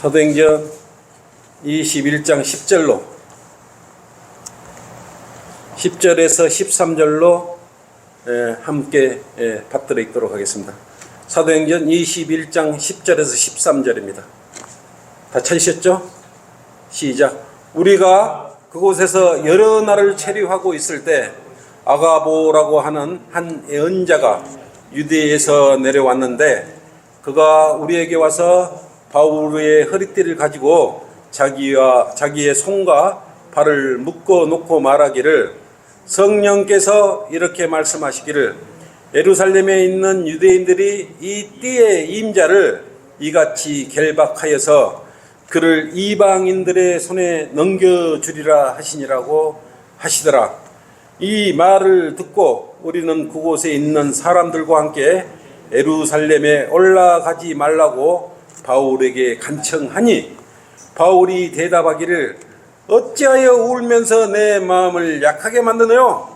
사도행전 21장 10절로 10절에서 13절로 함께 받들어 읽도록 하겠습니다. 사도행전 21장 10절에서 13절입니다. 다 찾으셨죠? 시작. 우리가 그곳에서 여러 날을 체류하고 있을 때 아가보라고 하는 한 예언자가 유대에서 내려왔는데 그가 우리에게 와서 바울의 허리띠를 가지고 자기의 손과 발을 묶어 놓고 말하기를, 성령께서 이렇게 말씀하시기를 예루살렘에 있는 유대인들이 이 띠의 임자를 이같이 결박하여서 그를 이방인들의 손에 넘겨주리라 하시니라고 하시더라. 이 말을 듣고 우리는 그곳에 있는 사람들과 함께 예루살렘에 올라가지 말라고 바울에게 간청하니, 바울이 대답하기를 어찌하여 울면서 내 마음을 약하게 만드네요?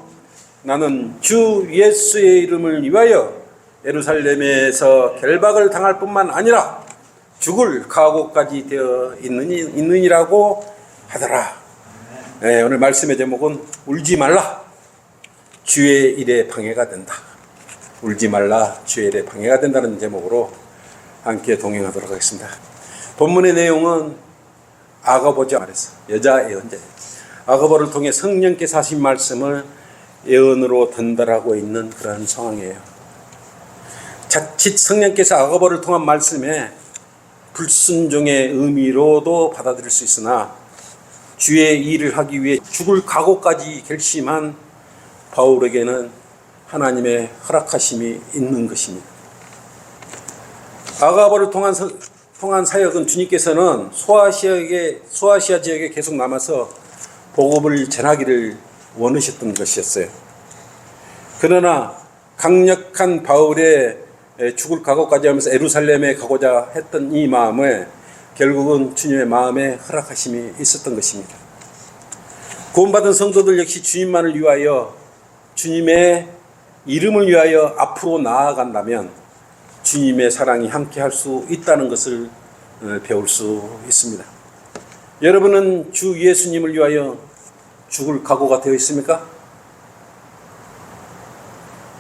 나는 주 예수의 이름을 위하여 예루살렘에서 결박을 당할 뿐만 아니라 죽을 각오까지 되어 있느니라고 하더라. 네, 오늘 말씀의 제목은 울지 말라, 주의 일에 방해가 된다. 울지 말라, 주의 일에 방해가 된다는 제목으로 함께 동행하도록 하겠습니다. 본문의 내용은 아가보자 말했어. 여자 예언자예요. 아가보를 통해 성령께서 하신 말씀을 예언으로 전달하고 있는 그런 상황이에요. 자칫 성령께서 아가보를 통한 말씀에 불순종의 의미로도 받아들일 수 있으나 주의 일을 하기 위해 죽을 각오까지 결심한 바울에게는 하나님의 허락하심이 있는 것입니다. 아가보를 통한 사역은 주님께서는 소아시아 지역에 계속 남아서 복음을 전하기를 원하셨던 것이었어요. 그러나 강력한 바울의 죽을 각오까지 하면서 예루살렘에 가고자 했던 이 마음에 결국은 주님의 마음에 허락하심이 있었던 것입니다. 구원받은 성도들 역시 주님만을 위하여, 주님의 이름을 위하여 앞으로 나아간다면 주님의 사랑이 함께 할 수 있다는 것을 배울 수 있습니다. 여러분은 주 예수님을 위하여 죽을 각오가 되어 있습니까?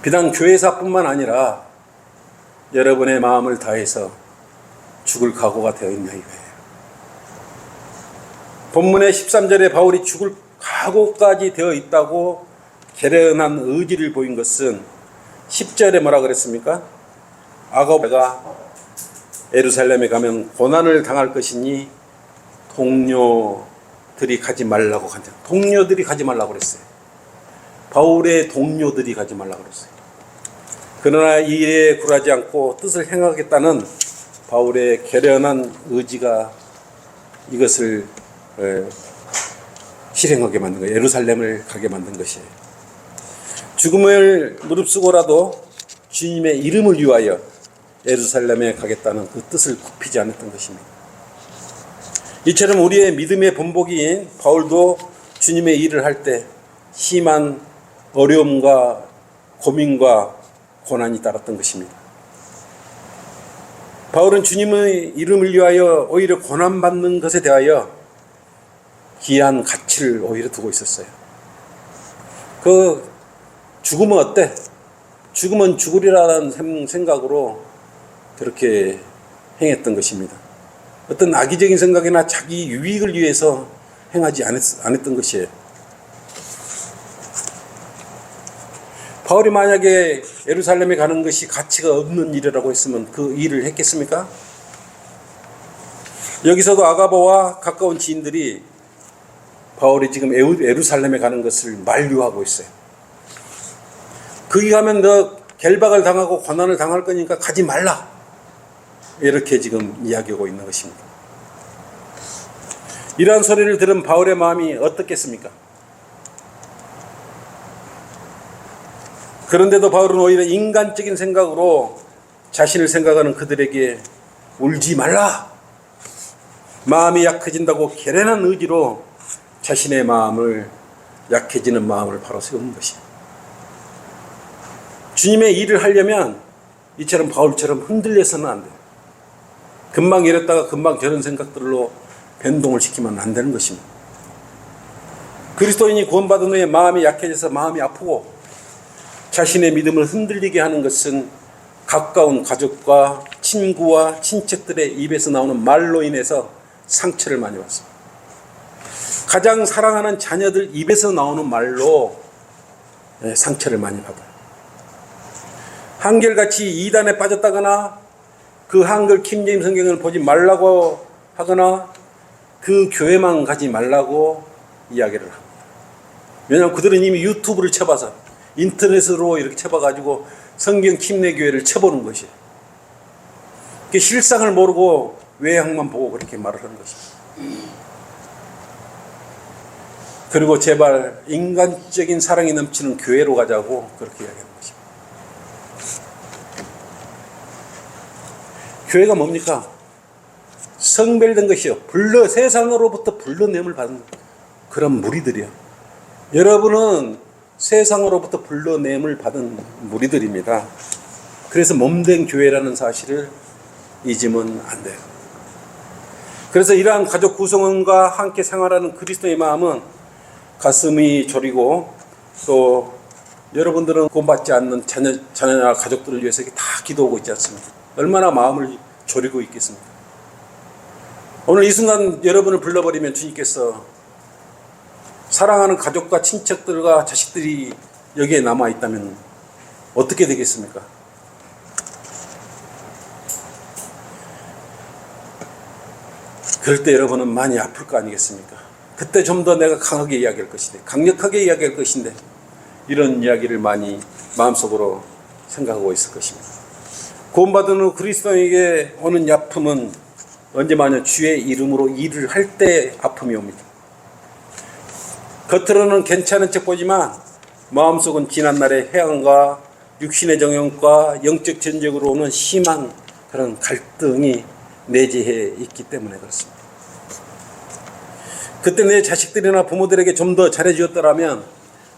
비단 교회사뿐만 아니라 여러분의 마음을 다해서 죽을 각오가 되어 있나 이거예요. 본문의 13절에 바울이 죽을 각오까지 되어 있다고 결연한 의지를 보인 것은 10절에 뭐라 그랬습니까? 아가보가 예루살렘에 가면 고난을 당할 것이니 동료들이 가지 말라고 한다. 동료들이 가지 말라고 그랬어요. 바울의 동료들이 가지 말라고 그랬어요. 그러나 이 일에 굴하지 않고 뜻을 행하겠다는 바울의 결연한 의지가 이것을 실행하게 만든 거예요. 예루살렘을 가게 만든 것이에요. 죽음을 무릅쓰고라도 주님의 이름을 위하여 예루살렘에 가겠다는 그 뜻을 굽히지 않았던 것입니다. 이처럼 우리의 믿음의 본보기인 바울도 주님의 일을 할 때 심한 어려움과 고민과 고난이 따랐던 것입니다. 바울은 주님의 이름을 위하여 오히려 고난받는 것에 대하여 귀한 가치를 오히려 두고 있었어요. 그 죽으면 어때? 죽으면 죽으리라는 생각으로 그렇게 행했던 것입니다. 어떤 악의적인 생각이나 자기 유익을 위해서 행하지 않았던 것이에요. 바울이 만약에 예루살렘에 가는 것이 가치가 없는 일이라고 했으면 그 일을 했겠습니까? 여기서도 아가보와 가까운 지인들이 바울이 지금 예루살렘에 가는 것을 만류하고 있어요. 거기 가면 너 결박을 당하고 고난을 당할 거니까 가지 말라, 이렇게 지금 이야기하고 있는 것입니다. 이러한 소리를 들은 바울의 마음이 어떻겠습니까? 그런데도 바울은 오히려 인간적인 생각으로 자신을 생각하는 그들에게 울지 말라, 마음이 약해진다고 결연한 의지로 자신의 마음을, 약해지는 마음을 바로 세우는 것입니다. 주님의 일을 하려면 이처럼 바울처럼 흔들려서는 안 돼요. 금방 이랬다가 금방 저런 생각들로 변동을 시키면 안 되는 것입니다. 그리스도인이 구원받은 후에 마음이 약해져서 마음이 아프고 자신의 믿음을 흔들리게 하는 것은 가까운 가족과 친구와 친척들의 입에서 나오는 말로 인해서 상처를 많이 받습니다. 가장 사랑하는 자녀들 입에서 나오는 말로 상처를 많이 받아요. 한결같이 이단에 빠졌다거나 그 한글 킹제임 성경을 보지 말라고 하거나 그 교회만 가지 말라고 이야기를 합니다. 왜냐하면 그들은 이미 유튜브를 쳐봐서 인터넷으로 이렇게 쳐봐가지고 성경 킴내교회를 쳐보는 것이에요. 실상을 모르고 외향만 보고 그렇게 말을 하는 것입니다. 그리고 제발 인간적인 사랑이 넘치는 교회로 가자고 그렇게 이야기하는 것입니다. 교회가 뭡니까? 성별된 것이요. 세상으로부터 불러냄을 받는 그런 무리들이요. 여러분은 세상으로부터 불러냄을 받은 무리들입니다. 그래서 몸된 교회라는 사실을 잊으면 안 돼요. 그래서 이러한 가족 구성원과 함께 생활하는 그리스도의 마음은 가슴이 저리고 또 여러분들은 구원받지 않는 자녀나 가족들을 위해서 다 기도하고 있지 않습니까? 얼마나 마음을 졸이고 있겠습니까? 오늘 이 순간 여러분을 불러버리면 주님께서 사랑하는 가족과 친척들과 자식들이 여기에 남아있다면 어떻게 되겠습니까? 그럴 때 여러분은 많이 아플 거 아니겠습니까? 그때 좀 더 내가 강하게 이야기할 것인데, 강력하게 이야기할 것인데, 이런 이야기를 많이 마음속으로 생각하고 있을 것입니다. 구원받은 후 그리스도인에게 오는 아픔은 언제마냐 주의 이름으로 일을 할 때 아픔이 옵니다. 겉으로는 괜찮은 척 보지만 마음속은 지난날의 해안과 육신의 정욕과 영적 전쟁으로 오는 심한 그런 갈등이 내재해 있기 때문에 그렇습니다. 그때 내 자식들이나 부모들에게 좀 더 잘해주었더라면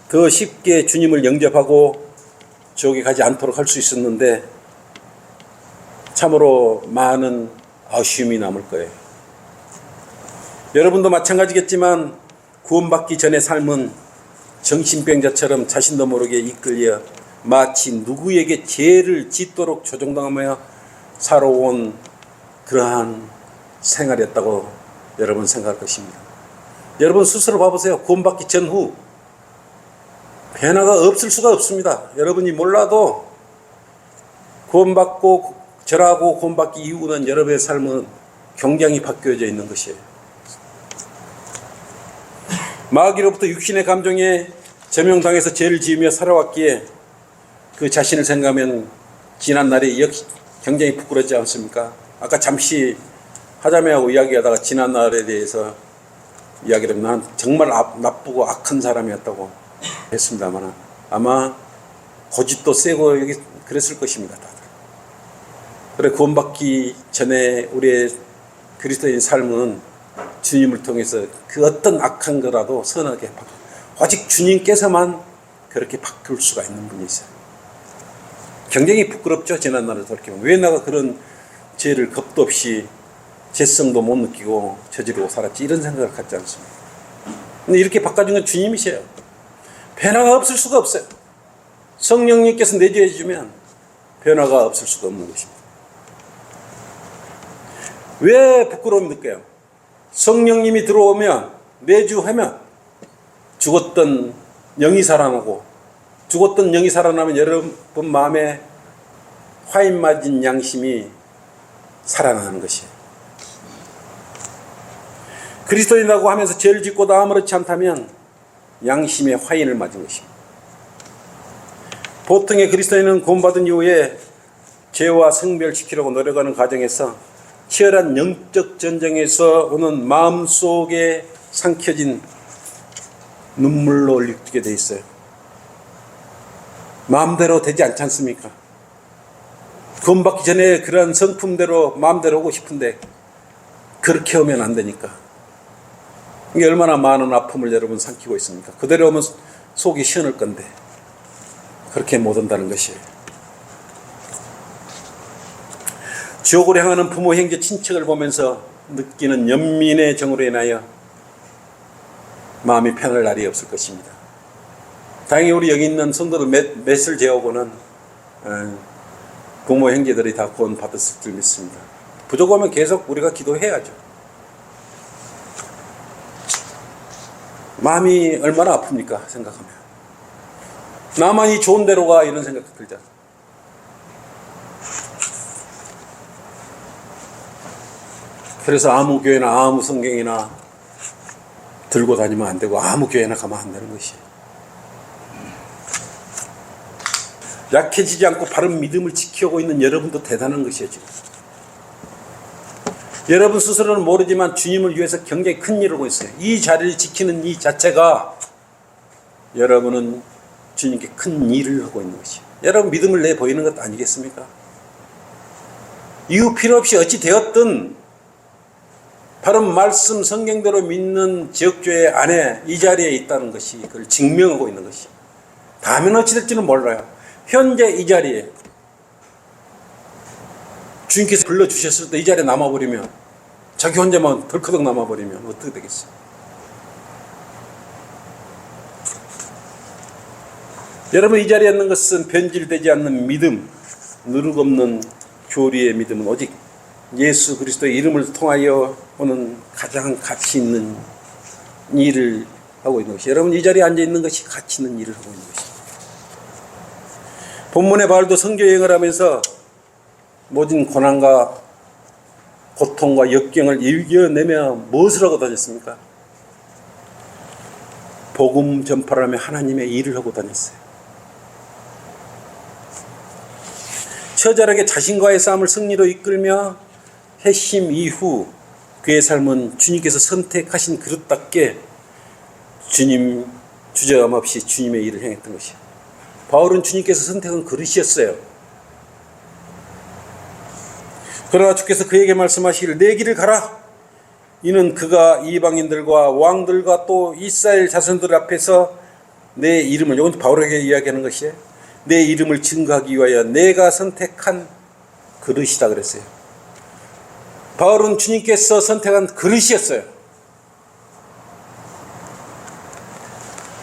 더 쉽게 주님을 영접하고 지옥에 가지 않도록 할 수 있었는데 참으로 많은 아쉬움이 남을 거예요. 여러분도 마찬가지겠지만 구원받기 전의 삶은 정신병자처럼 자신도 모르게 이끌려 마치 누구에게 죄를 짓도록 조종당하며 살아온 그러한 생활이었다고 여러분 생각할 것입니다. 여러분 스스로 봐보세요. 구원받기 전후 변화가 없을 수가 없습니다. 여러분이 몰라도 구원받고 절하고 구원받기 이후는 여러분의 삶은 굉장히 바뀌어져 있는 것이에요. 마귀로부터 육신의 감정에 제명당해서 죄를 지으며 살아왔기에 그 자신을 생각하면 지난 날이 역시 굉장히 부끄럽지 않습니까? 아까 잠시 하자매하고 이야기하다가 지난 날에 대해서 이야기를 난 정말 나쁘고 악한 사람이었다고 했습니다만 아마 고집도 세고 여기 그랬을 것입니다. 다들. 그래 구원받기 전에 우리의 그리스도인 삶은 주님을 통해서 그 어떤 악한 거라도 선하게 오직 주님께서만 그렇게 바꿀 수가 있는 분이세요. 굉장히 부끄럽죠. 지난날을 돌이켜보면 왜 내가 그런 죄를 겁도 없이 죄성도 못 느끼고 저지르고 살았지 이런 생각을 갖지 않습니다. 근데 이렇게 바꿔준 건 주님이세요. 변화가 없을 수가 없어요. 성령님께서 내주해 주면 변화가 없을 수가 없는 것입니다. 왜 부끄러움이 느껴요? 성령님이 들어오면 내주하면 죽었던 영이 살아나고 죽었던 영이 살아나면 여러분 마음에 화인 맞은 양심이 살아나는 것이에요. 그리스도인이라고 하면서 죄를 짓고도 아무렇지 않다면 양심에 화인을 맞은 것입니다. 보통의 그리스도인은 구원받은 이후에 죄와 성별시키려고 노력하는 과정에서 치열한 영적 전쟁에서 오는 마음속에 삼켜진 눈물로 느끼게 돼 있어요. 마음대로 되지 않지 않습니까? 구원받기 전에 그런 성품대로 마음대로 오고 싶은데 그렇게 오면 안 되니까. 이게 얼마나 많은 아픔을 여러분 삼키고 있습니까? 그대로 오면 속이 시원할 건데 그렇게 못 온다는 것이에요. 지옥으로 향하는 부모, 형제, 친척을 보면서 느끼는 연민의 정으로 인하여 마음이 편할 날이 없을 것입니다. 다행히 우리 여기 있는 성도들 몇을 제어고는 부모, 형제들이 다 구원 받았을 줄 믿습니다. 부족하면 계속 우리가 기도해야죠. 마음이 얼마나 아픕니까? 생각하면. 나만이 좋은 데로 가, 이런 생각도 들잖아. 그래서 아무 교회나 아무 성경이나 들고 다니면 안 되고 아무 교회나 가면 안 되는 것이. 약해지지 않고 바른 믿음을 지키고 있는 여러분도 대단한 것이에요, 지금. 여러분 스스로는 모르지만 주님을 위해서 굉장히 큰 일을 하고 있어요. 이 자리를 지키는 이 자체가 여러분은 주님께 큰 일을 하고 있는 것이에요. 여러분 믿음을 내 보이는 것 아니겠습니까? 이유 필요 없이 어찌 되었든 바른 말씀 성경대로 믿는 지역교회 안에 이 자리에 있다는 것이 그걸 증명하고 있는 것이. 다음엔 어찌 될지는 몰라요. 현재 이 자리에 주님께서 불러주셨을 때 이 자리에 남아버리면, 자기 혼자만 덜커덕 남아버리면 어떻게 되겠어요? 여러분 이 자리에 있는 것은 변질되지 않는 믿음, 누룩 없는 교리의 믿음은 오직 예수 그리스도의 이름을 통하여 오는 가장 가치 있는 일을 하고 있는 것이. 여러분 이 자리에 앉아 있는 것이 가치 있는 일을 하고 있는 것입니다. 본문의 바울도 선교 여행을 하면서 모든 고난과 고통과 역경을 이겨내며 무엇을 하고 다녔습니까? 복음 전파를 하며 하나님의 일을 하고 다녔어요. 처절하게 자신과의 싸움을 승리로 이끌며 회심 이후 그의 삶은 주님께서 선택하신 그릇답게 주님 주저함 없이 주님의 일을 행했던 것이에요. 바울은 주님께서 선택한 그릇이었어요. 그러나 주께서 그에게 말씀하시기를 내 길을 가라. 이는 그가 이방인들과 왕들과 또 이스라엘 자손들 앞에서 내 이름을, 이건 바울에게 이야기하는 것이에요. 내 이름을 증거하기 위하여 내가 선택한 그릇이다 그랬어요. 바울은 주님께서 선택한 그릇이었어요.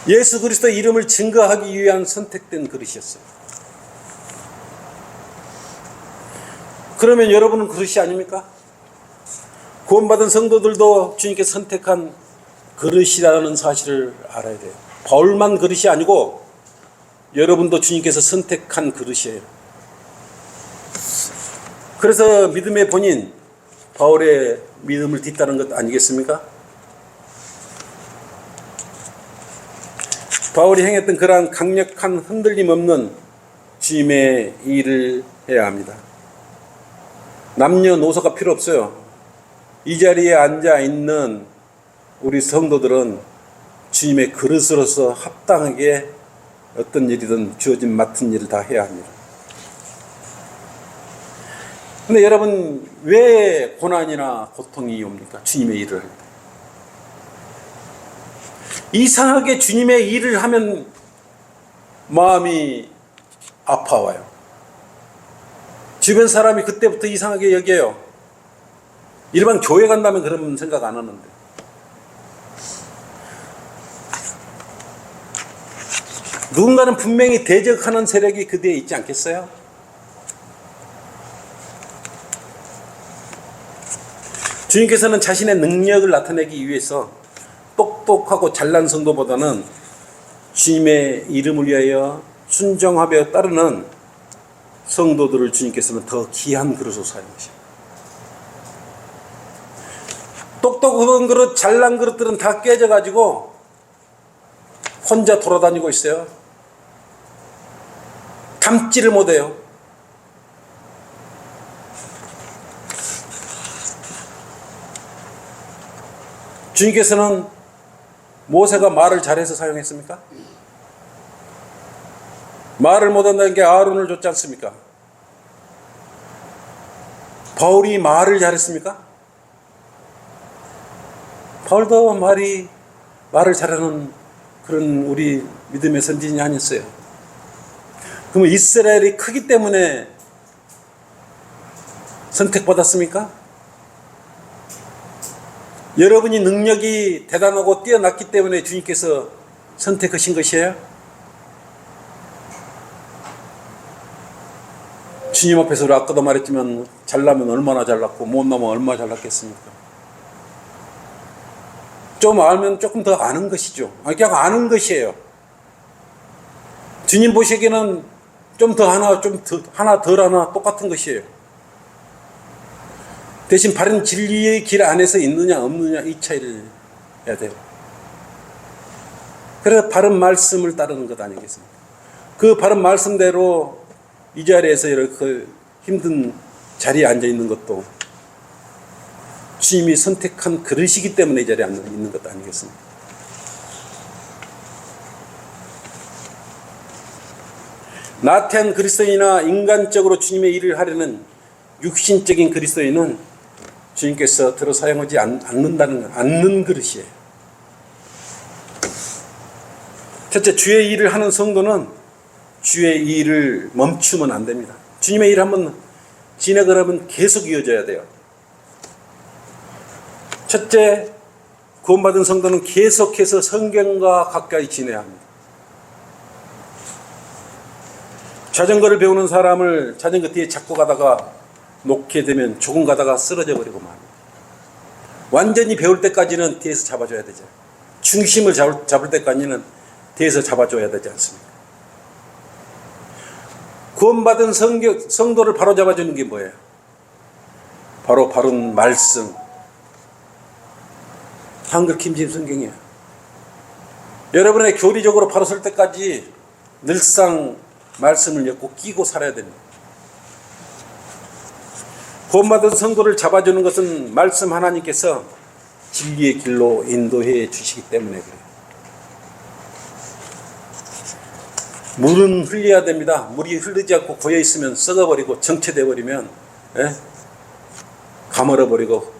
예수 그리스도의 이름을 증거하기 위한 선택된 그릇이었어요. 그러면 여러분은 그릇이 아닙니까? 구원받은 성도들도 주님께서 선택한 그릇이라는 사실을 알아야 돼요. 바울만 그릇이 아니고 여러분도 주님께서 선택한 그릇이에요. 그래서 믿음의 본인 바울의 믿음을 딛다는 것 아니겠습니까? 바울이 행했던 그러한 강력한 흔들림 없는 주님의 일을 해야 합니다. 남녀노소가 필요 없어요. 이 자리에 앉아 있는 우리 성도들은 주님의 그릇으로서 합당하게 어떤 일이든 주어진 맡은 일을 다 해야 합니다. 근데 여러분 왜 고난이나 고통이 옵니까? 주님의 일을 할 때. 이상하게 주님의 일을 하면 마음이 아파와요. 주변 사람이 그때부터 이상하게 여겨요. 일반 교회 간다면 그런 생각 안 하는데. 누군가는 분명히 대적하는 세력이 그 뒤에 있지 않겠어요? 주님께서는 자신의 능력을 나타내기 위해서 똑똑하고 잘난 성도보다는 주님의 이름을 위하여 순종하며 따르는 성도들을 주님께서는 더 귀한 그릇으로 사용하십니다. 똑똑한 그릇, 잘난 그릇들은 다 깨져가지고 혼자 돌아다니고 있어요. 담지를 못해요. 주님께서는 모세가 말을 잘해서 사용했습니까? 말을 못한다는 게 아론을 줬지 않습니까? 바울이 말을 잘했습니까? 바울도 말을 잘하는 그런 우리 믿음의 선진이 아니었어요. 그러면 이스라엘이 크기 때문에 선택받았습니까? 여러분이 능력이 대단하고 뛰어났기 때문에 주님께서 선택하신 것이에요? 주님 앞에서 우리 아까도 말했지만 잘나면 얼마나 잘났고 못나면 얼마나 잘났겠습니까? 좀 알면 조금 더 아는 것이죠. 그냥 아는 것이에요. 주님 보시기에는 좀 더 하나, 하나 덜 하나 똑같은 것이에요. 대신 바른 진리의 길 안에서 있느냐 없느냐 이 차이를 해야 돼요. 그래서 바른 말씀을 따르는 것 아니겠습니까? 그 바른 말씀대로 이 자리에서 이렇게 힘든 자리에 앉아 있는 것도 주님이 선택한 그릇이기 때문에 이 자리에 앉아 있는 것 아니겠습니까? 나태한 그리스도인이나 인간적으로 주님의 일을 하려는 육신적인 그리스도인은 주님께서 들어 사용하지 않는 그릇이에요. 첫째, 주의 일을 하는 성도는 주의 일을 멈추면 안 됩니다. 주님의 일 한번 진행하려면 계속 이어져야 돼요. 첫째, 구원받은 성도는 계속해서 성경과 가까이 지내야 합니다. 자전거를 배우는 사람을 자전거 뒤에 잡고 가다가 놓게 되면 조금 가다가 쓰러져 버리고 맙니다. 완전히 배울 때까지는 뒤에서 잡아줘야 되죠. 중심을 잡을 때까지는 뒤에서 잡아줘야 되지 않습니까? 구원받은 성도를 바로 잡아주는 게 뭐예요? 바로 바른 말씀. 한글 김진 성경이에요. 여러분의 교리적으로 바로 설 때까지 늘상 말씀을 엮고 끼고 살아야 됩니다. 구원받은 성도를 잡아주는 것은 말씀 하나님께서 진리의 길로 인도해 주시기 때문에 그래요. 물은 흘려야 됩니다. 물이 흐르지 않고 고여 있으면 썩어버리고 정체돼 버리면 가물어 버리고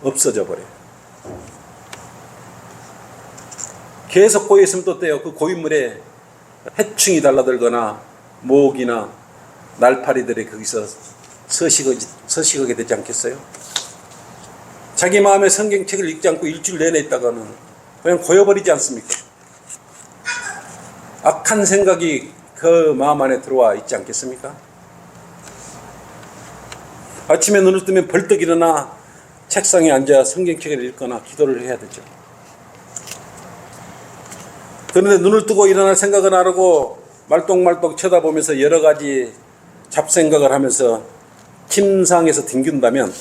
없어져 버려요. 계속 고여 있으면 또 어때요? 그 고인 물에 해충이 달라들거나 모기나 날파리들이 거기서 서식하게 되지 않겠어요? 자기 마음에 성경책을 읽지 않고 일주일 내내 있다가는 그냥 고여버리지 않습니까? 악한 생각이 그 마음 안에 들어와 있지 않겠습니까? 아침에 눈을 뜨면 벌떡 일어나 책상에 앉아 성경책을 읽거나 기도를 해야 되죠. 그런데 눈을 뜨고 일어날 생각은 안 하고 말똥말똥 쳐다보면서 여러 가지 잡생각을 하면서 침상에서 뒹군다면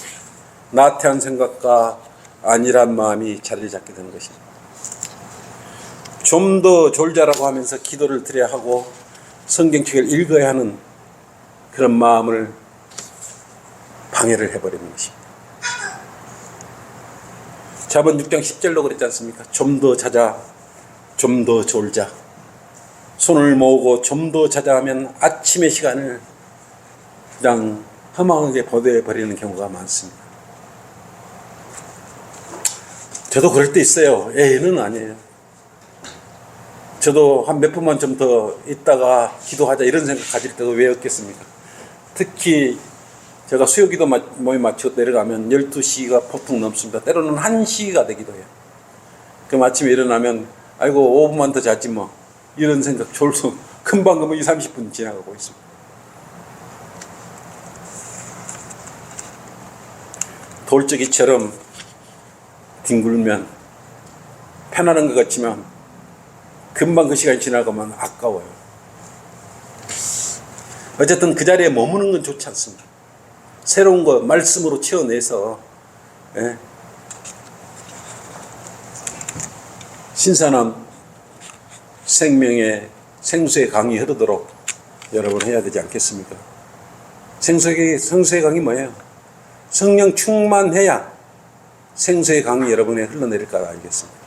나태한 생각과 안일한 마음이 자리를 잡게 되는 것입니다. 좀 더 졸자라고 하면서 기도를 드려야 하고 성경책을 읽어야 하는 그런 마음을 방해를 해버리는 것입니다. 자본 6장 10절로 그랬지 않습니까? 좀 더 자자, 좀 더 졸자. 손을 모으고 좀 더 자자 하면 아침의 시간을 그냥 허망하게 보내버리는 경우가 많습니다. 저도 그럴 때 있어요. 애는 아니에요. 저도 한 몇 분만 좀 더 있다가 기도하자 이런 생각 가질 때도 왜 없겠습니까? 특히 제가 수요기도 모임 마치고 내려가면 12시가 보통 넘습니다. 때로는 1시가 되기도 해요. 그럼 아침에 일어나면 아이고 5분만 더 자지 뭐 이런 생각 졸소 금방 2, 30분 지나가고 있습니다. 돌적이처럼 뒹굴면 편안한 것 같지만 금방 그 시간이 지나가면 아까워요. 어쨌든 그 자리에 머무는 건 좋지 않습니다. 새로운 거 말씀으로 채워내서 신선한 생수의 강이 흐르도록 여러분 해야 되지 않겠습니까? 생수의 강이 뭐예요? 성령 충만해야 생수의 강이 여러분에 흘러내릴 걸 알겠습니다.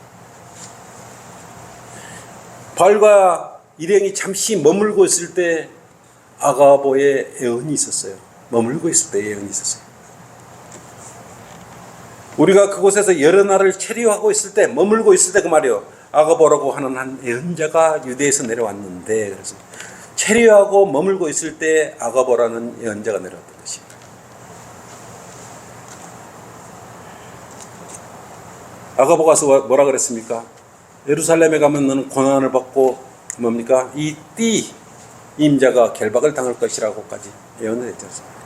바울과 일행이 잠시 머물고 있을 때 아가보의 예언이 있었어요. 머물고 있을 때 예언이 있었어요. 우리가 그곳에서 여러 날을 체류하고 있을 때, 머물고 있을 때 그 말이요. 아가보라고 하는 한 예언자가 유대에서 내려왔는데, 그래서 체류하고 머물고 있을 때 아가보라는 예언자가 내려왔던 것입니다. 아가보가서 뭐라 그랬습니까? 예루살렘에 가면 너는 고난을 받고 뭡니까? 이 띠 임자가 결박을 당할 것이라고까지 예언을 했지 않습니까?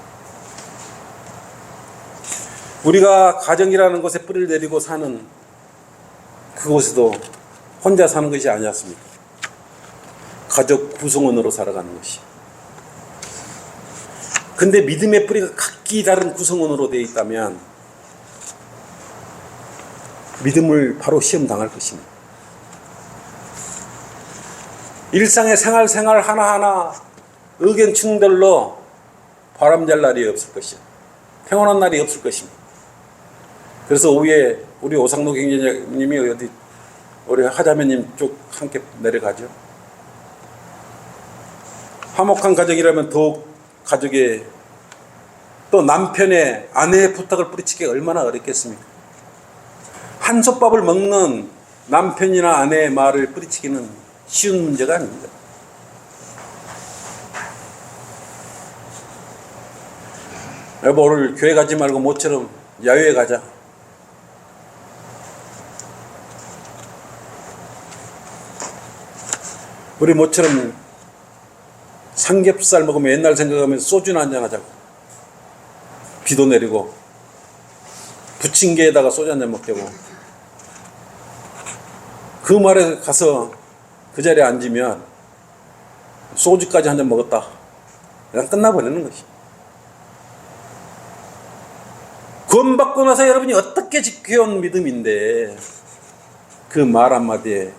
우리가 가정이라는 곳에 뿌리를 내리고 사는 그곳에도 혼자 사는 것이 아니었습니까? 가족 구성원으로 살아가는 것이. 근데 믿음의 뿌리가 각기 다른 구성원으로 되어 있다면 믿음을 바로 시험 당할 것입니다. 일상의 생활 하나하나 의견 충돌로 바람잘 날이 없을 것이요. 평온한 날이 없을 것입니다. 그래서 오후에 우리 오상노 경제님이 어디 우리 하자매님 쪽 함께 내려가죠. 화목한 가정이라면 더욱 가족의 또 남편의 아내의 부탁을 뿌리치기가 얼마나 어렵겠습니까? 한솥밥을 먹는 남편이나 아내의 말을 뿌리치기는 쉬운 문제가 아닙니다. 여보 오늘 교회 가지 말고 모처럼 야외에 가자. 우리 모처럼 삼겹살 먹으면 옛날 생각하면 소주나 한잔 하자고. 비도 내리고 부침개에다가 소주 한잔 먹자고. 그 말에 가서 그 자리에 앉으면 소주까지 한잔 먹었다. 그냥 끝나버리는 것이. 구원받고 나서 여러분이 어떻게 지켜온 믿음인데 그 말 한마디에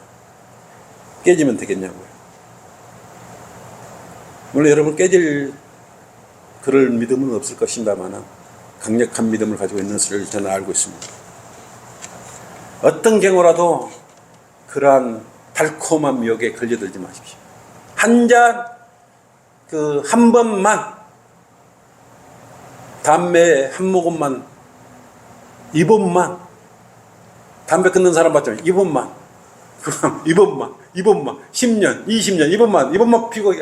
깨지면 되겠냐고요. 물론 여러분 깨질 그럴 믿음은 없을 것입니다만 강력한 믿음을 가지고 있는 것을 저는 알고 있습니다. 어떤 경우라도 그러한 달콤한 미혹에 걸려들지 마십시오. 한 번만 담배 한 모금만 이번만 담배 끊는 사람 봤잖아요. 이번만 10년 20년 이번만 피고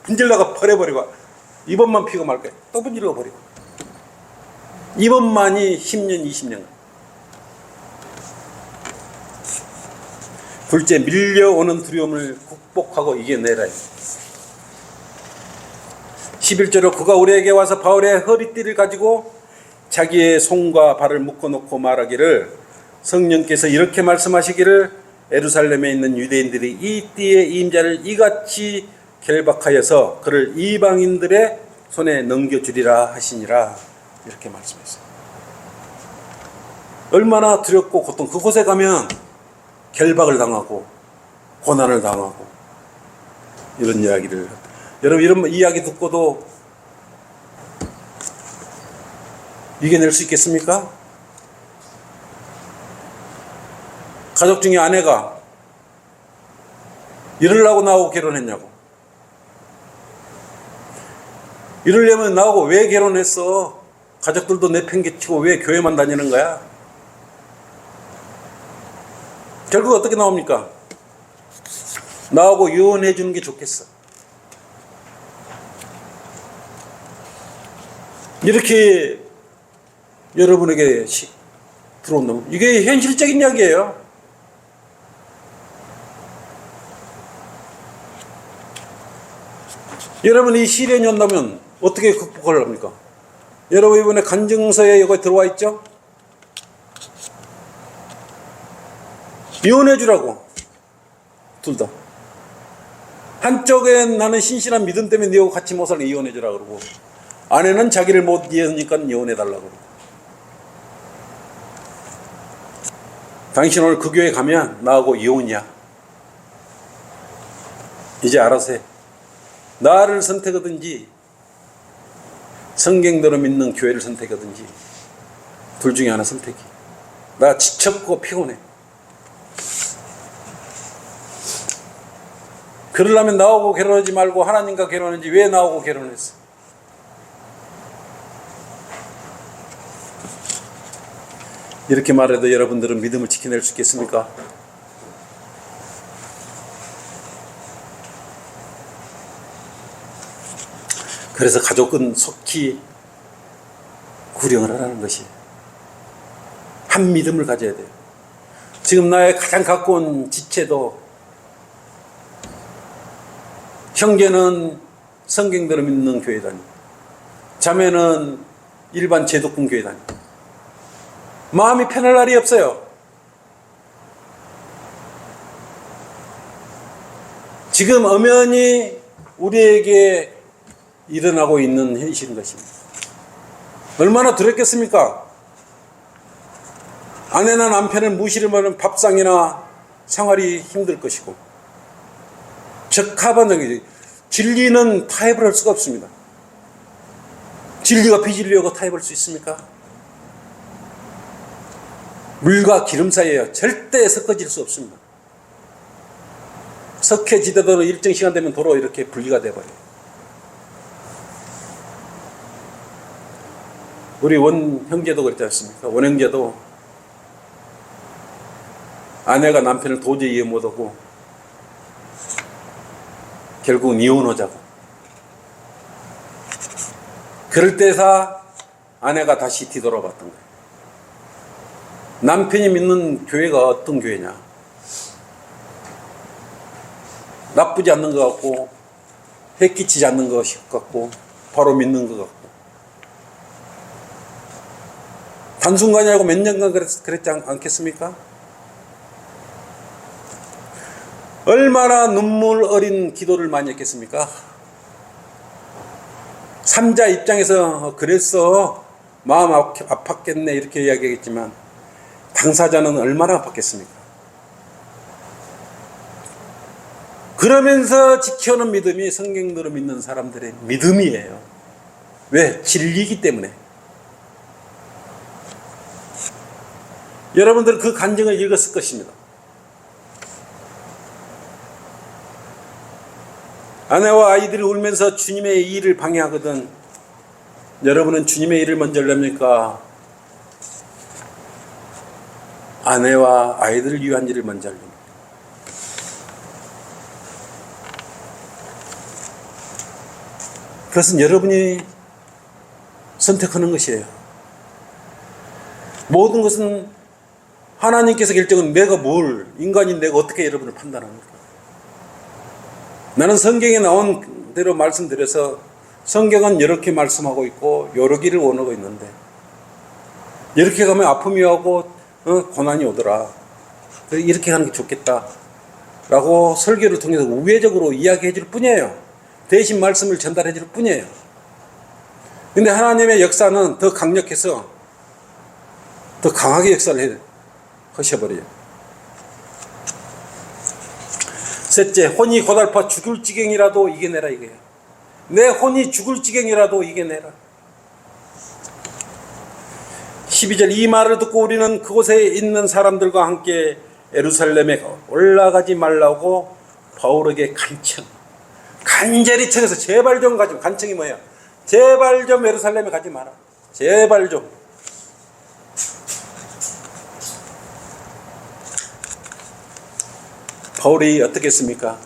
분질러가 버려버리고 이번만 피고 말 거야. 또 분질러 버리고 이번만이 10년 20년. 둘째, 밀려오는 두려움을 극복하고 이겨내라. 11절로 그가 우리에게 와서 바울의 허리띠를 가지고 자기의 손과 발을 묶어놓고 말하기를 성령께서 이렇게 말씀하시기를 예루살렘에 있는 유대인들이 이 띠의 임자를 이같이 결박하여서 그를 이방인들의 손에 넘겨주리라 하시니라. 이렇게 말씀했어요. 얼마나 두렵고 고통. 그곳에 가면 결박을 당하고 고난을 당하고 이런 이야기를. 여러분 이런 이야기 듣고도 이겨낼 수 있겠습니까? 가족 중에 아내가 이러려고 나하고 결혼했냐고. 이러려면 나하고 왜 결혼했어? 가족들도 내팽개치고 왜 교회만 다니는 거야? 결국 어떻게 나옵니까? 나하고 이혼해 주는 게 좋겠어. 이렇게 여러분에게 들어온다면 이게 현실적인 이야기예요. 여러분이 시련이 온다면 어떻게 극복을 합니까? 여러분 이번에 간증서에 여기 들어와 있죠? 이혼해 주라고. 둘 다. 한쪽엔 나는 신실한 믿음 때문에 너하고 같이 못 살게 이혼해 주라 그러고 아내는 자기를 못 이해하니까 이혼해 달라고 그러고. 당신 오늘 그 교회 가면 나하고 이혼이야. 이제 알아서 해. 나를 선택하든지 성경대로 믿는 교회를 선택하든지 둘 중에 하나 선택이. 나 지쳤고 피곤해. 그러려면 나하고 결혼하지 말고 하나님과 결혼하지 왜 나하고 결혼했어? 이렇게 말해도 여러분들은 믿음을 지켜낼 수 있겠습니까? 그래서 가족은 속히 구령을 하라는 것이 한 믿음을 가져야 돼요. 지금 나의 가장 가까운 지체도 형제는 성경대로 믿는 교회 다니고 자매는 일반 제도권 교회 다니고 마음이 편할 날이 없어요. 지금 엄연히 우리에게 일어나고 있는 현실인 것입니다. 얼마나 두렵겠습니까? 아내나 남편을 무시하면 밥상이나 생활이 힘들 것이고 적합한 진리는 타협을 할 수가 없습니다. 진리가 비진리하고 타협할 수 있습니까? 물과 기름 사이에요. 절대 섞어질 수 없습니다. 섞여지더라도 일정 시간 되면 도로 이렇게 분리가 돼버려요. 우리 원 형제도 그렇지 않습니까? 원 형제도 아내가 남편을 도저히 이해 못하고 결국 이혼하자고. 그럴 때사 아내가 다시 뒤돌아봤던 거예요. 남편이 믿는 교회가 어떤 교회냐? 나쁘지 않는 것 같고 해끼치지 않는 것 같고 바로 믿는 것 같고 단순간이 아니고 몇 년간 그랬지 않겠습니까? 얼마나 눈물 어린 기도를 많이 했겠습니까? 삼자 입장에서 그래서 마음 아팠겠네 이렇게 이야기하겠지만 당사자는 얼마나 아팠겠습니까? 그러면서 지켜오는 믿음이 성경대로 믿는 사람들의 믿음이에요. 왜? 진리이기 때문에. 여러분들은 그 간증을 읽었을 것입니다. 아내와 아이들이 울면서 주님의 일을 방해하거든 여러분은 주님의 일을 먼저 하렵니까? 아내와 아이들을 위한 일을 먼저 하렵니까? 그것은 여러분이 선택하는 것이에요. 모든 것은 하나님께서 결정은 내가 인간인 내가 어떻게 여러분을 판단합니까? 나는 성경에 나온 대로 말씀드려서 성경은 이렇게 말씀하고 있고 여러 길을 원하고 있는데 이렇게 가면 아픔이 오고 고난이 오더라. 이렇게 가는 게 좋겠다. 라고 설교를 통해서 우회적으로 이야기해 줄 뿐이에요. 대신 말씀을 전달해 줄 뿐이에요. 근데 하나님의 역사는 더 강력해서 더 강하게 역사를 하셔버려요. 셋째, 혼이 고달파 죽을 지경이라도 이겨내라 이거예요. 내 혼이 죽을 지경이라도 이겨내라. 12절 이 말을 듣고 우리는 그곳에 있는 사람들과 함께 예루살렘에 올라가지 말라고 바울에게 간절히 청해서 제발 좀 가지. 간청이 뭐예요? 제발 좀 예루살렘에 가지 마라. 제발 좀. 바울이 어떻게 했습니까?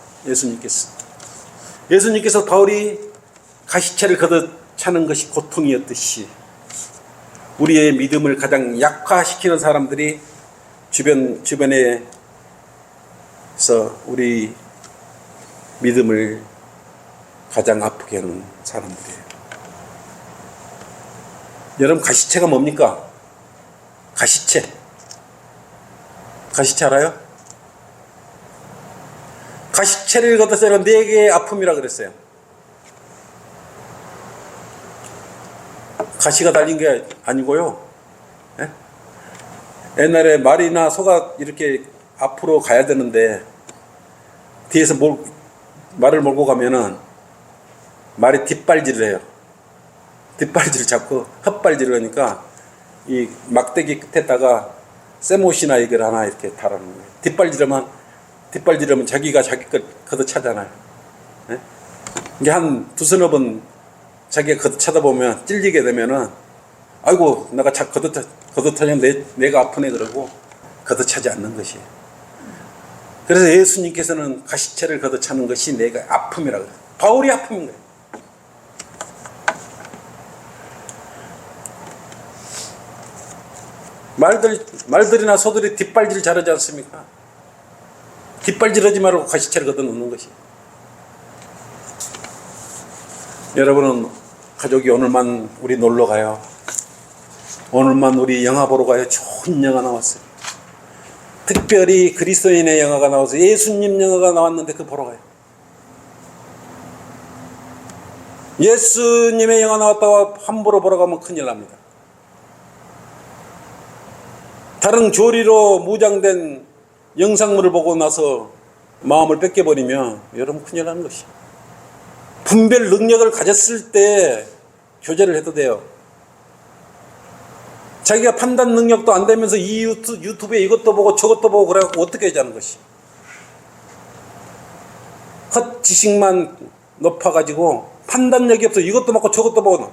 예수님께서 바울이 가시체를 걷어 차는 것이 고통이었듯이 우리의 믿음을 가장 약화시키는 사람들이 주변에서 우리 믿음을 가장 아프게 하는 사람들이에요. 여러분 가시체가 뭡니까? 가시체 알아요? 가시체를 걷어서는 4개의 아픔이라 그랬어요. 가시가 달린 게 아니고요. 예? 옛날에 말이나 소가 이렇게 앞으로 가야 되는데 뒤에서 말을 몰고 가면은 말이 뒷발질을 해요. 뒷발질을 잡고 헛발질을 하니까 이 막대기 끝에다가 쇠못이나 이걸 하나 이렇게 달아놓는 거예요. 뒷발질하면 자기가 자기 것 걷어차잖아요. 예? 이게 한 두서너 번 자기가 걷어차다 보면 찔리게 되면은 아이고 내가 걷어차면 내가 아프네 그러고 걷어차지 않는 것이에요. 그래서 예수님께서는 가시체를 걷어차는 것이 내가 아픔이라고 해요. 바울이 아픔인 거예요. 말들이나 소들이 뒷발질 잘하지 않습니까? 뒷발질하지 말고 가시채를 걷어놓는 것이. 여러분은 가족이 오늘만 우리 놀러 가요. 오늘만 우리 영화 보러 가요. 좋은 영화 나왔어요. 특별히 그리스도인의 영화가 나와서 예수님 영화가 나왔는데 그거 보러 가요. 예수님의 영화 나왔다고 함부로 보러 가면 큰일 납니다. 다른 조리로 무장된 영상물을 보고 나서 마음을 뺏겨버리면 여러분 큰일 나는 것이. 분별 능력을 가졌을 때 교제를 해도 돼요. 자기가 판단 능력도 안 되면서 이 유튜브에 이것도 보고 저것도 보고 그래갖고 어떻게 하자는 것이. 헛 지식만 높아가지고 판단력이 없어. 이것도 먹고 저것도 보고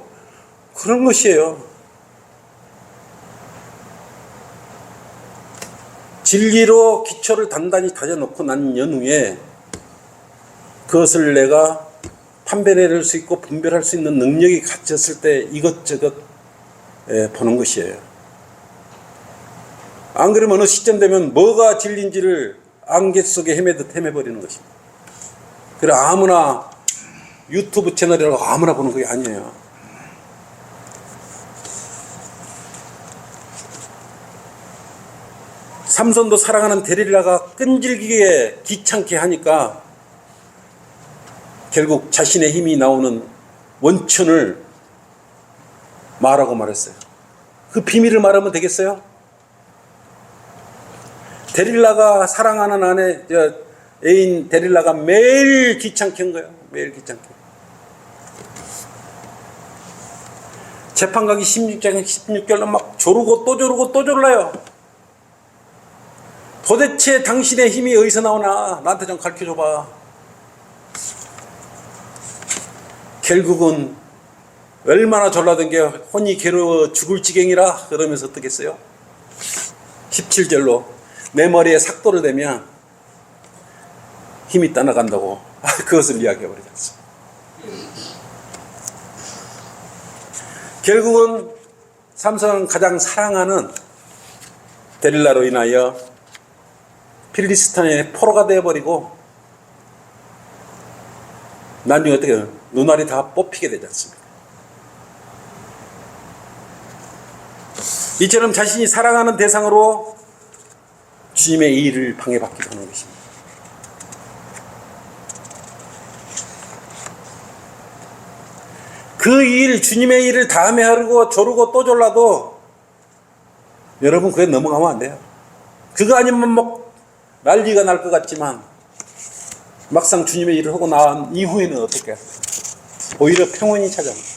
그런 것이에요. 진리로 기초를 단단히 다져놓고 난 연후에 그것을 내가 판별해낼 수 있고 분별할 수 있는 능력이 갖췄을 때 이것저것 보는 것이에요. 안 그러면 어느 시점 되면 뭐가 진리인지를 안개 속에 헤매듯 헤매버리는 것입니다. 그래 아무나 유튜브 채널이라고 아무나 보는 게 아니에요. 삼손도 사랑하는 데릴라가 끈질기게 귀찮게 하니까 결국 자신의 힘이 나오는 원천을 말하고 말했어요. 그 비밀을 말하면 되겠어요? 데릴라가 사랑하는 애인 데릴라가 매일 귀찮게 한 거예요. 매일 귀찮게. 재판 가기 16개월로 막 조르고 또 조르고 또 졸라요. 도대체 당신의 힘이 어디서 나오나 나한테 좀 가르쳐줘봐. 결국은 얼마나 졸라든 게 혼이 괴로워 죽을 지경이라 그러면서 어떻겠어요? 17절로 내 머리에 삭도를 대면 힘이 떠나간다고 그것을 이야기해버리지 않습니다. 결국은 삼손은 가장 사랑하는 데릴라로 인하여 필리스탄의 포로가 되어버리고 나중에 어떻게 눈알이 다 뽑히게 되지 않습니까? 이처럼 자신이 사랑하는 대상으로 주님의 일을 방해받기도 하는 것입니다. 그 일, 주님의 일을 다음에 하려고 조르고 또 졸라도 여러분 그게 넘어가면 안 돼요. 그거 아니면 뭐 난리가 날 것 같지만 막상 주님의 일을 하고 나온 이후에는 어떻게 해요? 오히려 평온이 찾아옵니다.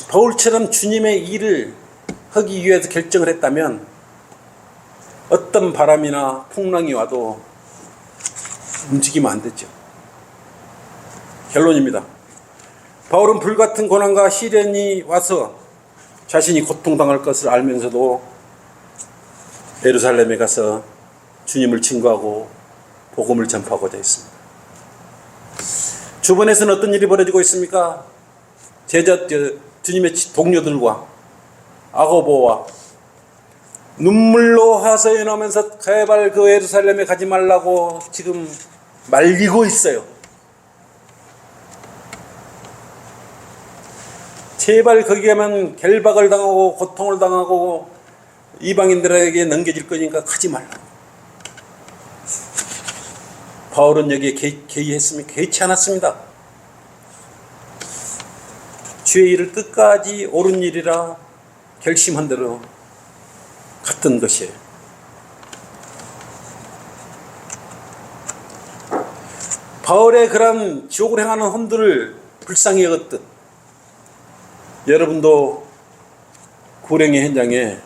바울처럼 주님의 일을 하기 위해서 결정을 했다면 어떤 바람이나 풍랑이 와도 움직이면 안 되죠. 결론입니다. 바울은 불같은 고난과 시련이 와서 자신이 고통당할 것을 알면서도 예루살렘에 가서 주님을 증거하고 복음을 전파하고자 했습니다. 주변에서는 어떤 일이 벌어지고 있습니까? 주님의 동료들과 아고보와 눈물로 하소연하면서 제발 그 예루살렘에 가지 말라고 지금 말리고 있어요. 제발 거기 가면 결박을 당하고 고통을 당하고 이방인들에게 넘겨질 거니까 가지 말라고. 바울은 여기에 개의했습니까? 개의치 않았습니다. 주의 일을 끝까지 옳은 일이라 결심한 대로 갔던 것이에요. 바울의 그런 지옥을 향하는 혼들을 불쌍히 여겼듯 여러분도 구령의 현장에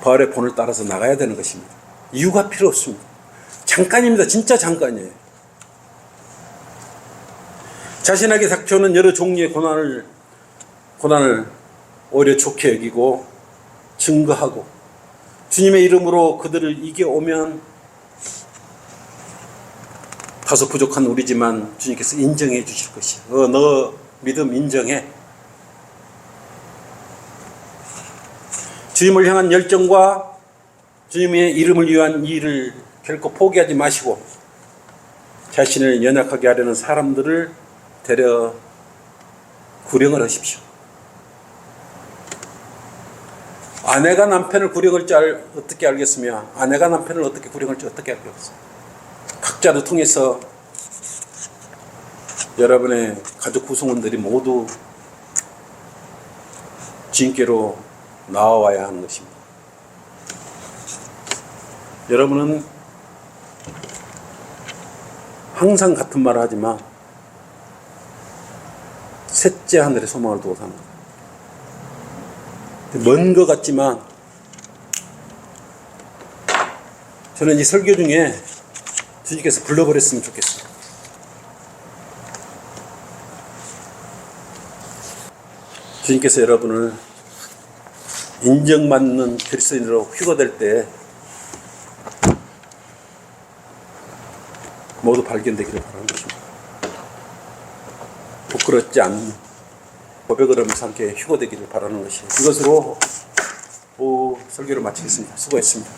바울의 본을 따라서 나가야 되는 것입니다. 이유가 필요 없습니다. 잠깐입니다. 진짜 잠깐이에요. 자신에게 닥쳐오는 여러 종류의 고난을 오히려 좋게 여기고 증거하고 주님의 이름으로 그들을 이겨오면 다소 부족한 우리지만 주님께서 인정해 주실 것이야. 너 믿음 인정해. 주님을 향한 열정과 주님의 이름을 위한 일을 결코 포기하지 마시고 자신을 연약하게 하려는 사람들을 데려 구령을 하십시오. 아내가 남편을 구령할 줄 어떻게 알겠으며 아내가 남편을 어떻게 구령할 줄 어떻게 알겠어요. 각자를 통해서 여러분의 가족 구성원들이 모두 주님께로 나와야 하는 것입니다. 여러분은 항상 같은 말을 하지만 셋째 하늘에 소망을 두고 사는 거예요. 먼 것 같지만 저는 이 설교 중에 주님께서 불러버렸으면 좋겠어요. 주님께서 여러분을 인정받는 그리스도인으로 휴거될 때 모두 발견되기를 바라는 것입니다. 부끄럽지 않은 고백을 하면서 함께 휴거되기를 바라는 것이 이것으로 설교를 마치겠습니다. 수고했습니다.